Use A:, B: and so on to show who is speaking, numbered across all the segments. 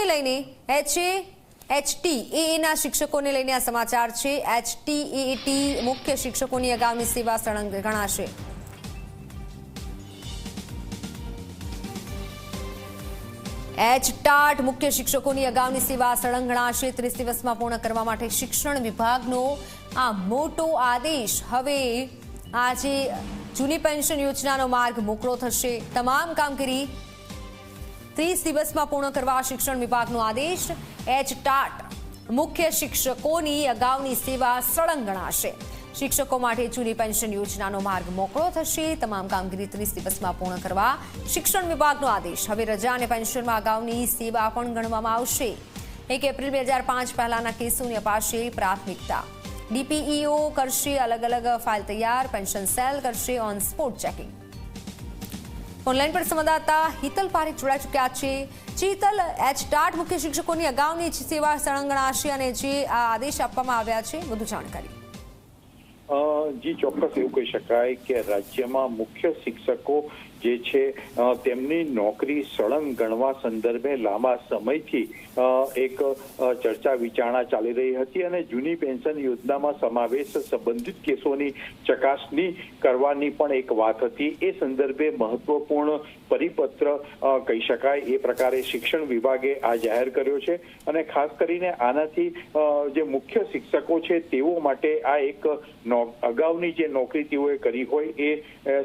A: લઈને HTAA શિક્ષકોને લઈને આ સમાચાર છે। HTAT મુખ્ય શિક્ષકોની અગાઉની સેવા સળંગ ગણાશે। HTAT મુખ્ય શિક્ષકોની અગાઉની સેવા સળંગ ગણાશે। 30 દિવસમાં પૂર્ણ કરવા માટે શિક્ષણ વિભાગનો આ મોટો આદેશ। હવે આજે જૂની પેન્શન યોજનાનો માર્ગ મોકળો થશે। તમામ કામગીરી 30 દિવસમાં પૂર્ણ કરવા શિક્ષણ વિભાગનો આદેશ। HTAT મુખ્ય શિક્ષકોની અગાઉની સેવા સળંગ ગણાશે। શિક્ષકો માટે જૂની પેન્શન યોજનાનો માર્ગ મોકળો થશે। તમામ કામગીરી 30 દિવસમાં પૂર્ણ કરવા શિક્ષણ વિભાગનો આદેશ। હવે રજા અને પેન્શનમાં અગાઉની સેવા પણ ગણવામાં આવશે। 1 એપ્રિલ 2005 પહેલાના કેસોને અપાશે પ્રાથમિકતા। DPEO કરશે અલગ અલગ ફાઇલ તૈયાર। પેન્શન સેલ કરશે ઓન સ્પોટ ચેકિંગ। ઓનલાઈન પર સંવાદદાતા હિતલ પારેખ જોડાઈ ચૂક્યા છે। હિતલ, HTAT મુખ્ય શિક્ષકોની અગાઉની સેવા સળંગ ગણાશે અને જે આ આદેશ આપવામાં આવ્યા છે, વધુ જાણકારી।
B: જી ચોક્કસ એવું કહી શકાય કે રાજ્યમાં મુખ્ય શિક્ષકો જે છે તેમની નોકરી સળંગ ગણવા સંદર્ભે લાંબા સમયથી એક ચર્ચા વિચારણા ચાલી રહી હતી અને જૂની પેન્શન યોજનામાં સમાવેશ સંબંધિત કેસોની ચકાસણી કરવાની પણ એક વાત હતી। એ સંદર્ભે મહત્વપૂર્ણ પરિપત્ર કહી શકાય એ પ્રકારે શિક્ષણ વિભાગે આ જાહેર કર્યો છે અને ખાસ કરીને આનાથી જે મુખ્ય શિક્ષકો છે તેઓ માટે આ એક અગાઉની જે નોકરી તેઓએ કરી હોય એ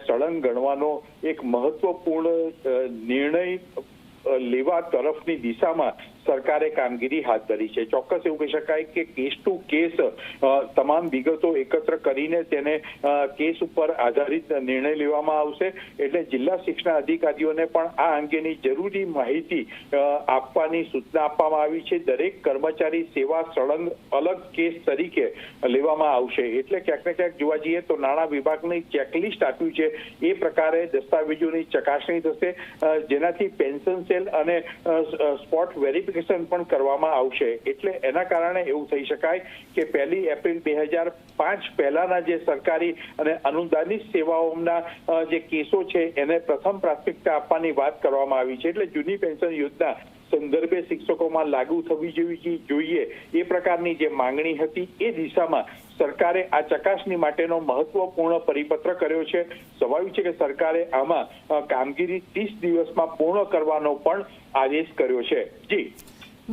B: સળંગ ગણવાનો એક મહત્વપૂર્ણ નિર્ણય લેવા તરફની દિશામાં સરકારે કામગીરી હાથ ધરી છે। ચોક્કસ એવું કહી શકાય કે કેસ ટુ કેસ તમામ વિગતો એકત્ર કરીને તેને કેસ ઉપર આધારિત નિર્ણય લેવામાં આવશે। એટલે જિલ્લા શિક્ષણ અધિકારીઓને પણ આ અંગેની જરૂરી માહિતી આપવાની સૂચના આપવામાં આવી છે। દરેક કર્મચારી સેવા સળંગ અલગ કેસ તરીકે લેવામાં આવશે। એટલે ક્યાંક ને ક્યાંક જોવા જઈએ તો નાણાં વિભાગની ચેકલિસ્ટ આપ્યું છે એ પ્રકારે દસ્તાવેજોની ચકાસણી થશે જેનાથી પેન્શન સેલ અને સ્પોટ વેરિફિકેશન પણ કરવામાં આવશે। એટલે એના કારણે એવું થઈ શકાય કે 1 એપ્રિલ 2005 પહેલાના જે સરકારી અને અનુદાનિત સેવાઓના જે કેસો છે એને પ્રથમ પ્રાથમિકતા આપવાની વાત કરવામાં આવી છે। એટલે જૂની પેન્શન યોજના સંદર્ભે શિક્ષકોમાં લાગુ થવી જોઈએ એ પ્રકારની જે માંગણી હતી એ દિશામાં સરકારે આ ચકાસણી માટેનો મહત્વપૂર્ણ પરિપત્ર કર્યો છે। સ્વાભાવિક છે કે સરકારે આમાં કામગીરી 30 દિવસમાં પૂર્ણ કરવાનો પણ આદેશ કર્યો છે। જી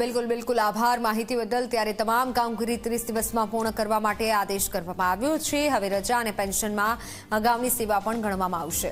A: બિલકુલ આભાર માહિતી બદલ। ત્યારે તમામ કામગીરી 30 દિવસમાં પૂર્ણ કરવા માટે આદેશ કરવામાં આવ્યો છે। હવે રજા અને પેન્શનમાં અગાઉની સેવા પણ ગણવામાં આવશે।